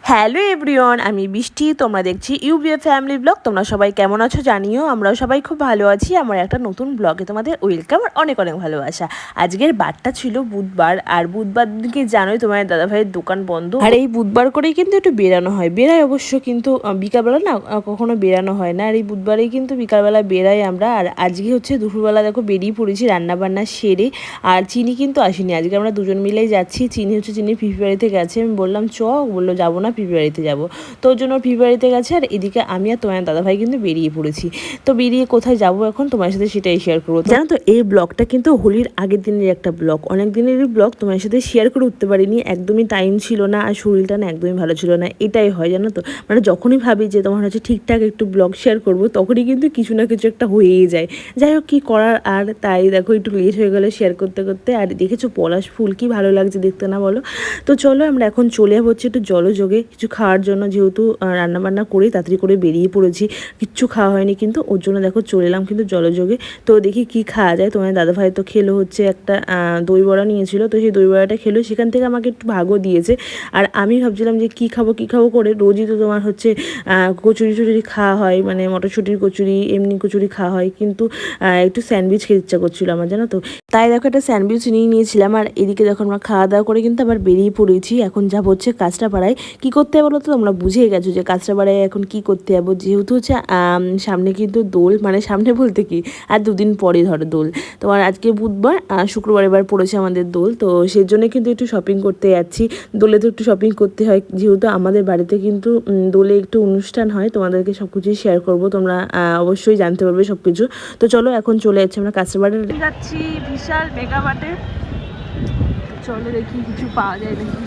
Hello everyone, আমি বৃষ্টি। তোমরা দেখছি ইউবিএ ফ্যামিলি ব্লগ। তোমরা সবাই কেমন আছো জানিও। আমরাও সবাই খুব ভালো আছি। আমার একটা নতুন ব্লগে তোমাদের ওয়েলকাম আর অনেক অনেক ভালোবাসা। আজকের বারটা ছিল বুধবার, আর বুধবার দিনকে জানোই তোমার দাদাভাইয়ের দোকান বন্ধ। আর এই বুধবার করেই কিন্তু একটু বেরানো হয়, বেরাই অবশ্য, কিন্তু বিকালবেলা না কখনো বেরানো হয় না। আর এই বুধবারেই কিন্তু বিকালবেলা বেরাই আমরা। আর আজকে হচ্ছে দুপুরবেলা দেখো বেরিয়ে পড়েছি রান্নাবান্না সেরে। আর চিনি কিন্তু আসেনি, আজকে আমরা দুজন মিলেই যাচ্ছি। চিনি হচ্ছে চিনি পিপি বাড়িতে গেছে। আমি বললাম চ, বললো যাবো না, পিপি বাড়িতে যাবো। তো ওর জন্য পিপি বাড়িতে গেছে। আর এদিকে আমি আর তোমার দাদাভাই কিন্তু বেরিয়ে পড়েছি। তো বেরিয়ে কোথায় যাবো এখন তোমার সাথে সেটাই শেয়ার করবো। জানো তো এই ব্লগটা কিন্তু হোলির আগের দিনের একটা ব্লগ, অনেক দিনেরই ব্লগ। তোমার সাথে শেয়ার করে উঠতে পারিনি, একদমই টাইম ছিল না, আর শরীরটা না একদমই ভালো ছিল না। এটাই হয় জানো তো, মানে যখনই ভাবি যে তোমার হচ্ছে ঠিকঠাক একটু ব্লগ শেয়ার করবো, তখনই কিন্তু কিছু না কিছু একটা হয়েই যায়। যাই হোক কী করার। আর তাই দেখো একটু লেট হয়ে গেলো শেয়ার করতে করতে। আর দেখেছো পলাশ ফুল কি ভালো লাগছে দেখতে, না বলো? তো চলো আমরা এখন চলে যাবো হচ্ছে একটু জলযোগে কিছু খাওয়ার জন্য, যেহেতু রান্নাবান্না করে তাড়াতাড়ি করে বেরিয়ে পড়েছি। কিচ্ছু খাওয়া হয়নি কিন্তু, ওর জন্য দেখো চলে এলাম কিন্তু জলযোগে। তো দেখি কি খাওয়া যায়। তোমার দাদাভাই তো খেলো হচ্ছে একটা দই বড়া নিয়েছিল, তো সেই দই বড়াটা খেলো, সেখান থেকে আমাকে একটু ভাগও দিয়েছে। আর আমি ভাবছিলাম যে কী খাবো করে, রোজই তো তোমার হচ্ছে কচুরি টচুরি খাওয়া হয়, মানে মটরশুঁটির কচুরি, এমনি কচুরি খাওয়া হয়, কিন্তু একটু স্যান্ডউইচ খেতে ইচ্ছা করছিল আমার, জানো তো। তাই দেখো একটা স্যান্ডউইচ নিয়ে নিয়েছিলাম। আর এদিকে দেখো আমরা খাওয়া দাওয়া করে কিন্তু আবার বেরিয়ে পড়েছি। এখন যাবো হচ্ছে কাঁচরাপাড়ায়। কী করতে হবে বলো তো, তোমরা বুঝেই গেছো যে কাঁচরাপাড়ায় এখন কি করতে যাবো। যেহেতু হচ্ছে সামনে কিন্তু দোল, মানে সামনে বলতে কি আর দুদিন পরে ধরো দোল। তোমার আজকে বুধবার, শুক্রবার এবার পড়েছে আমাদের দোল, তো সেই জন্য কিন্তু একটু শপিং করতে যাচ্ছি। দোলে তো একটু শপিং করতে হয়, যেহেতু আমাদের বাড়িতে কিন্তু দোলে একটু অনুষ্ঠান হয়। তোমাদেরকে সব কিছুই শেয়ার করবো, তোমরা অবশ্যই জানতে পারবে সব কিছু। তো চলো এখন চলে যাচ্ছি আমরা কাঁচরাপাড়ায় যাচ্ছি বিশাল মেগামার্টে। চলো দেখি কিছু পাওয়া যায় নাকি।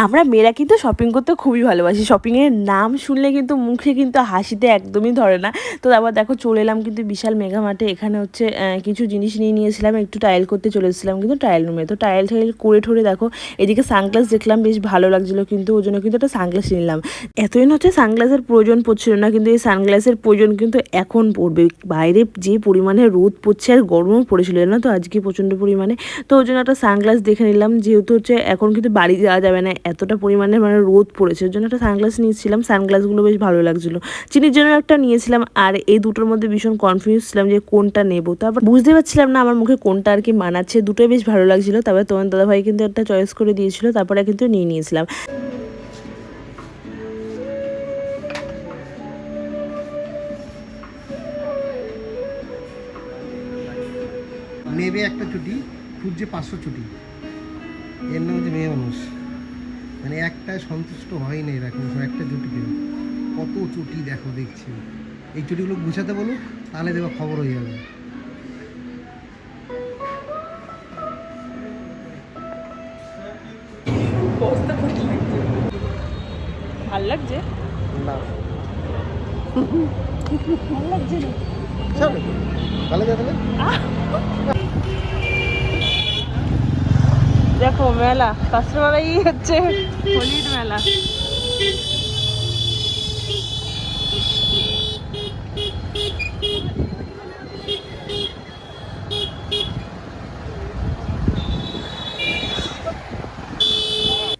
আমরা মেয়েরা কিন্তু শপিং করতে খুবই ভালোবাসি। শপিংয়ের নাম শুনলে কিন্তু মুখে কিন্তু হাসিতে একদমই ধরে না। তো আবার দেখো চলে এলাম কিন্তু বিশাল মেগা মার্টে। এখানে হচ্ছে কিছু জিনিস নিয়ে নিয়েছিলাম, একটু ট্রায়াল করতে চলে এসেছিলাম কিন্তু ট্রায়াল রুমে। তো ট্রায়াল করে ঠরে দেখো এদিকে সানগ্লাস দেখলাম, বেশ ভালো লাগছিলো, কিন্তু ওই জন্য কিন্তু একটা সানগ্লাস নিলাম। এতদিন হচ্ছে সানগ্লাসের প্রয়োজন পড়ছিল না, কিন্তু এই সানগ্লাসের প্রয়োজন কিন্তু এখন পড়বে। বাইরে যে পরিমাণে রোদ পড়ছে আর গরমও পড়েছিল না তো আজকে প্রচণ্ড পরিমাণে। তো ওই জন্য একটা সানগ্লাস দেখে নিলাম, যেহেতু হচ্ছে এখন কিন্তু বাড়ি যাওয়া যাবে না, এতটা পরিমাণে মানে রোদ পড়েছে। ওর জন্য একটা সানগ্লাস নিয়েছিলাম। সানগ্লাসগুলো বেশ ভালো লাগছিলো। চিনির জন্য একটা নিয়েছিলাম। আর এই দুটোর মধ্যে ভীষণ কনফিউজ ছিলাম যে কোনটা নেবো, তারপর বুঝতে পারছিলাম না আমার মুখে কোনটা আর কি মানাচ্ছে। দুটোই বেশ ভালো লাগছিলো। তারপরে তোমার দাদাভাই কিন্তু একটা চয়েস করে দিয়েছিল, তারপরে কিন্তু নিয়ে নিয়েছিলাম। নেবে একটা চুটি, খুঁজছে 500 চুটি। এর নাম হচ্ছে মেয়ে মানুষ, মানে একটাই সন্তুষ্ট হয় না এরকম একটা চুটি পেয়ে। কত চুটি দেখো দেখছি। এই চুটিগুলো গুছাতে বলুক, তাহলে দেখো খবর হয়ে যাবে। ভাল লাগছে না ভাল লাগছে না ভালো যাবে। দেখো মেলা, কাঁচরাপাড়াই হচ্ছে হোলির মেলা।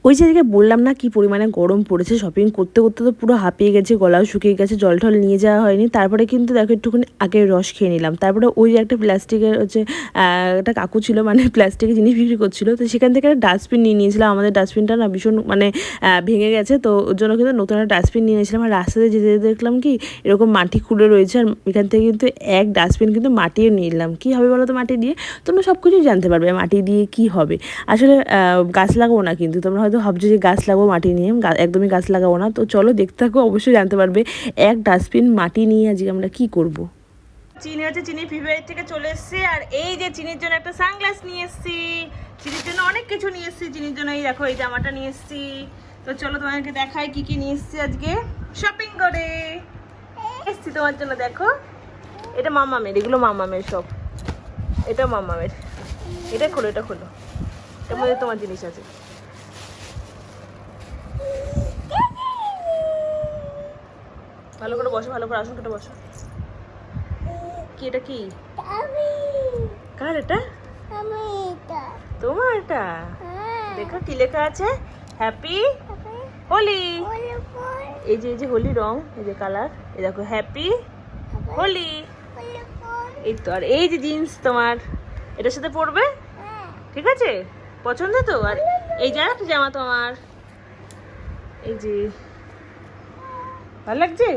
ওই জায়গায় বললাম না কি পরিমাণে গরম পড়েছে। শপিং করতে করতে তো পুরো হাঁপিয়ে গেছে, গলাও শুকিয়ে গেছে, জল টল নিয়ে যাওয়া হয়নি। তারপরে কিন্তু দেখো একটুখানি আগের রস খেয়ে নিলাম। তারপরে ওই যে একটা প্লাস্টিকের হচ্ছে একটা কাকু ছিল, মানে প্লাস্টিকের জিনিস বিক্রি করছিল, তো সেখান থেকে একটা ডাস্টবিন নিয়ে নিয়েছিলাম। আমাদের ডাস্টবিনটা না ভীষণ মানে ভেঙে গেছে, তো ওর জন্য কিন্তু নতুন একটা ডাস্টবিন নিয়ে নিয়েছিলাম। আর রাস্তাতে যেতে যেতে দেখলাম কি এরকম মাটি খুঁড়ে রয়েছে, আর এখান থেকে কিন্তু এক ডাস্টবিন কিন্তু মাটিও নিয়ে নিলাম। কী হবে বলো তো মাটি দিয়ে? তোমরা সব কিছুই জানতে পারবে মাটি দিয়ে কী হবে। আসলে গাছ লাগাবো না, কিন্তু তোমরা হয়তো ভাবছো যে গাছ লাগাবো মাটি নিয়ে, একদমই গাছ লাগাবো না। তো চলো দেখতে থাকো, অবশ্যই জানতে পারবে এক ডাস্টবিন মাটি নিয়ে আজকে আমরা কি করব। চিনি হচ্ছে চিনি ফিভারের থেকে চলে এসেছি। আর এই যে চিনির জন্য একটা সানগ্লাস নিয়ে এসেছি, চিনির জন্য অনেক কিছু নিয়ে এসেছি। চিনির জন্য এই দেখো এই জামাটা নিয়ে এসেছি। তো চলো তোমাকে দেখাই কি কি নিয়ে এসেছি আজকে শপিং করে এসেছি তোমার জন্য। দেখো এটা মামামের, এগুলো মামামের সব, এটা মামামের। এটা খোলো, এটা খোলো, এর মধ্যে তোমার জিনিস আছে। ভালো করে বসো, ভালো করে আসুন কেটে বসো। কি এটা কি? কার এটা? তোমার এটা? দেখো কি লেখা আছে, হ্যাপি হোলি। এই যে হোলি রং, এই যে কালার, এই দেখো হ্যাপি হোলি। এই তো, আর এই যে জিন্স তোমার এটার সাথে পরবে, ঠিক আছে? পছন্দ তো? আর এই যে একটা জামা তোমার, এই যে ভালো লাগছে?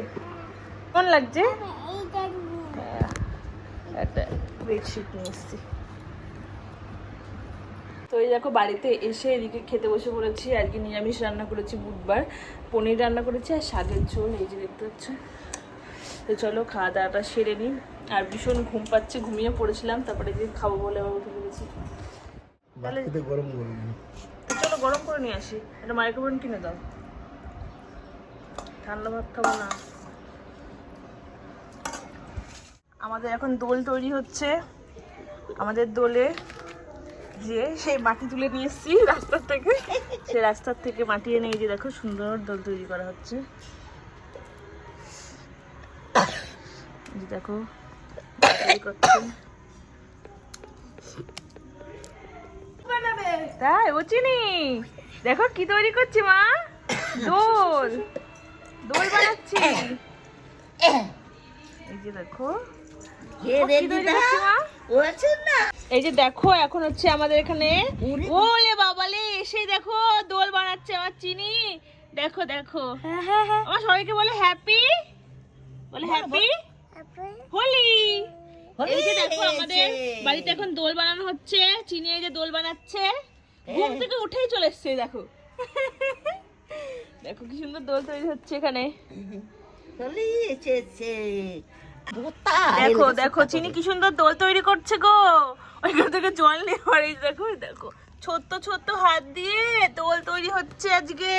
কেমন লাগছে? একটা বেডশিট নিয়ে এসছি। তো এই দেখো বাড়িতে এসে এদিকে খেতে বসে পড়েছি। আজকে নিরামিষ রান্না করেছি, বুধবার পনির রান্না করেছি আর শাকের ঝোল, এই যে দেখতে পাচ্ছ। তো চলো খাওয়া দাওয়াটা সেরে নিই। আর ভীষণ ঘুম পাচ্ছে, ঘুমিয়ে পড়েছিলাম, তারপরে যে খাবো বলে আবার উঠে পড়েছি। তাহলে গরম গরম তো চলো গরম করে নিয়ে আসি, একটা মাইক্রোওভেন কিনে দাও, ঠান্ডা ভাত খাবো না। আমাদের এখন দোল তৈরি হচ্ছে। আমাদের দোলে যে সেই মাটি তুলে নিয়ে এসেছি রাস্তার থেকে, সে রাস্তার থেকে মাটি এনে এই যে দেখো সুন্দর দোল তৈরি করা হচ্ছে। দেখো তাই ও চিনি, দেখো কি তৈরি করছি মা, দোল দোল বানাচ্ছি। এই যে দেখো এই যে দেখো এখন হচ্ছে আমাদের এখানে, ওলে বাবালে এসে দেখো দোল বানাচ্ছে আমার চিনি। দেখো দেখো আমার সবাইকে বলে হ্যাপি, বলে হ্যাপি হোলি। এই যে দেখো আমাদের বাড়িতে এখন দোল বানানো হচ্ছে, চিনি এই যে দোল বানাচ্ছে, ঘুম থেকে উঠেই চলে এসছে। দেখো দেখো কি সুন্দর দোল তৈরি হচ্ছে এখানে। দেখো দেখো চিনি কি সুন্দর দোল তৈরি করছে গো, ওইখান থেকে জল নিয়ে আর এই দেখো দেখো ছোট্ট ছোট্ট হাত দিয়ে দোল তৈরি হচ্ছে আজকে।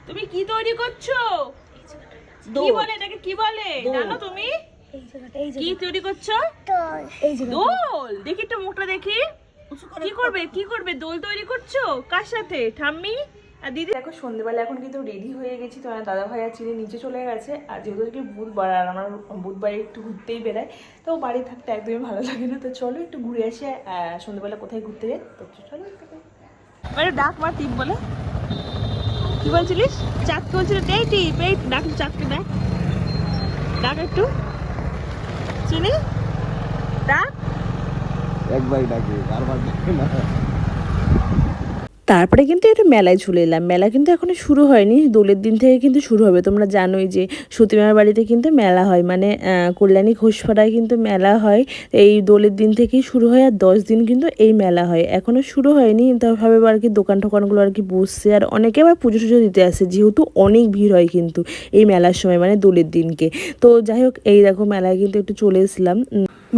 তুমি কি তৈরি করছো? কি বলে এটাকে, কি বলে জানো তুমি? কি তৈরি করছো? দোল। দেখি একটু মুখটা দেখি, কি করবে কি করবে? দোল তৈরি করছো কার সাথে? ঠাম্মি আর দিদি। দেখো সন্ধ্যেবেলা এখন কিন্তু রেডি হয়ে গেছি, তোমার দাদা ভাই আর চিনি নিচে চলে গেছে। আর যেহেতু আজকে বুধবার আর আমার বুধবারে একটু ঘুরতেই বেড়ায়, তো বাড়ি থাকতে একদমই ভালো লাগে না। তো চলো একটু ঘুরে আসি, সন্ধ্যেবেলা কোথায় ঘুরতে যাই। তো চলো মানে ডাক মার টিপ বলে, কি বলছিলিস? চাঁদকে বলছিল এই টিপ, এই ডাক চাঁদকে, ডাক ডাক একটু চিনি, ডাক একবার ডাকে, বারবার ডাকে না। তারপরে কিন্তু একটু মেলায় চলে এলাম। মেলা কিন্তু এখনো শুরু হয়নি, দোলের দিন থেকে কিন্তু শুরু হবে। তোমরা জানোই যে সতীমার বাড়িতে কিন্তু মেলা হয়, মানে কল্যাণী ঘোষপাড়ায় কিন্তু মেলা হয়। এই দোলের দিন থেকেই শুরু হয় আর 10 দিন কিন্তু এই মেলা হয়। এখনও শুরু হয়নি, তবে আর কি দোকান টোকানগুলো আর কি বসছে, আর অনেকে আবার পুজো টুজো দিতে আসে, যেহেতু অনেক ভিড় হয় কিন্তু এই মেলার সময়, মানে দোলের দিনকে। তো যাই হোক এই দেখো মেলায় কিন্তু একটু চলে এসলাম।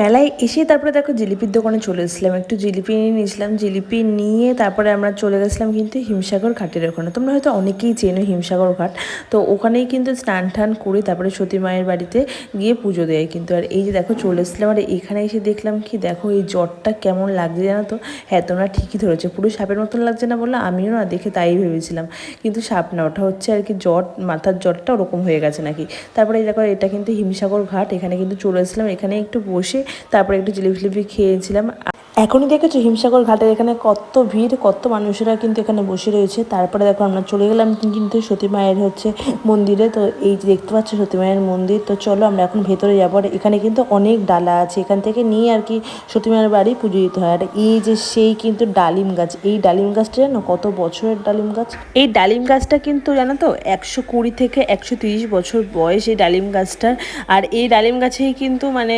মেলায় এসে তারপরে দেখো জিলিপির দোকানে চলে এসেছিলাম, একটু জিলিপি নিয়ে নিয়েছিলাম। জিলিপি নিয়ে তারপরে আমরা চলে গেছিলাম কিন্তু হিমসাগর ঘাটের ওখানে। তোমরা হয়তো অনেকেই চেনো হিমসাগর ঘাট, তো ওখানেই কিন্তু স্নান টান করে তারপরে সতী মায়ের বাড়িতে গিয়ে পুজো দেয় কিন্তু। আর এই যে দেখো চলে এসেছিলাম, আর এখানে এসে দেখলাম কি দেখো এই জটটা কেমন লাগছে জানো তো? হ্যাঁ তোমরা ঠিকই ধরেছো, পুরো সাপের মতন লাগছে না বললে, আমিও না দেখে তাই ভেবেছিলাম, কিন্তু সাপ না, ওটা হচ্ছে আর কি জট, মাথার জটটা ওরকম হয়ে গেছে নাকি। তারপরে এই দেখো এটা কিন্তু হিমসাগর ঘাট, এখানে কিন্তু চলে এসেছিলাম, এখানে একটু বসে তারপরে একটু জিলিপি খেয়েছিলাম। এখনই দেখেছো হিমসাগর ঘাটের এখানে কত ভিড়, কত মানুষেরা কিন্তু এখানে বসে রয়েছে। তারপরে দেখো আমরা চলে গেলাম কিন্তু সতী মায়ের হচ্ছে মন্দিরে। তো এই যে দেখতে পাচ্ছ সতী মায়ের মন্দির। তো চলো আমরা এখন ভেতরে যাবো। আর এখানে কিন্তু অনেক ডালা আছে, এখান থেকে নিয়ে আর কি সতী মায়ের বাড়ি পুজো দিতে হয়। আর এই যে সেই কিন্তু ডালিম গাছ, এই ডালিম গাছটা জানো কত বছরের ডালিম গাছ? এই ডালিম গাছটা কিন্তু জানো তো 120 থেকে 130 বছর বয়স এই ডালিম গাছটার। আর এই ডালিম গাছেই কিন্তু মানে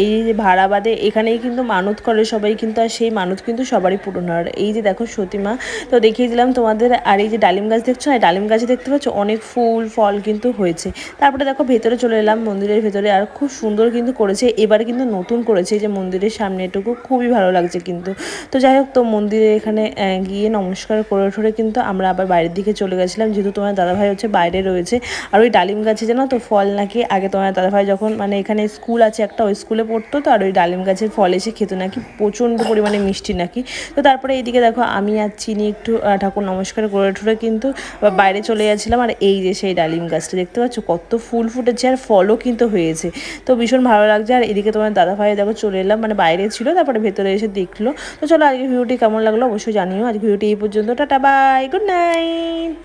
এই যে ভাড়া বাদে এখানেই কিন্তু মানত করে সবাই কিন্তু, আর সেই মানত কিন্তু সবারই পূরণ হয়। এই যে দেখো সতীমা তো দেখিয়ে দিলাম তোমাদের। আর এই যে ডালিম গাছ দেখছো, এই ডালিম গাছে দেখতে পাচ্ছ অনেক ফুল ফল কিন্তু হয়েছে। তারপরে দেখো ভেতরে চলে এলাম মন্দিরের ভেতরে, আর খুব সুন্দর কিন্তু করেছে এবারে, কিন্তু নতুন করেছে এই যে মন্দিরের সামনে এটুকু, খুবই ভালো লাগছে কিন্তু। তো যাই হোক তো মন্দিরে এখানে গিয়ে নমস্কার করে ঠরে কিন্তু আমরা আবার বাইরের দিকে চলে গেছিলাম, যেহেতু তোমার দাদাভাই হচ্ছে বাইরে রয়েছে। আর ওই ডালিম গাছে জানো তো ফল নাকি আগে তোমার দাদাভাই যখন মানে এখানে স্কুল আছে একটা, ওই স্কুলে পড়তো তো, আর ওই ডালিম গাছের ফল এসে খেতে নাকি প্রচণ্ড প্রচণ্ড পরিমাণে মিষ্টি নাকি। তো তারপরে এইদিকে দেখো আমি আর চিনি একটু ঠাকুর নমস্কার করে ঠুরে কিন্তু বাইরে চলে যাচ্ছিলাম। আর এই যে সেই ডালিম গাছটা দেখতে পাচ্ছ কত ফুল ফুটেছে আর ফলও কিন্তু হয়েছে, তো ভীষণ ভালো লাগছে। আর এদিকে তোমার দাদাভাই দেখো চলে এলাম, মানে বাইরে ছিল তারপরে ভেতরে এসে দেখলো। তো চলো আজকে ভিডিওটি কেমন লাগলো অবশ্যই জানিও। আজকে ভিডিওটি এই পর্যন্ত, টাটা বাই, গুড নাইট।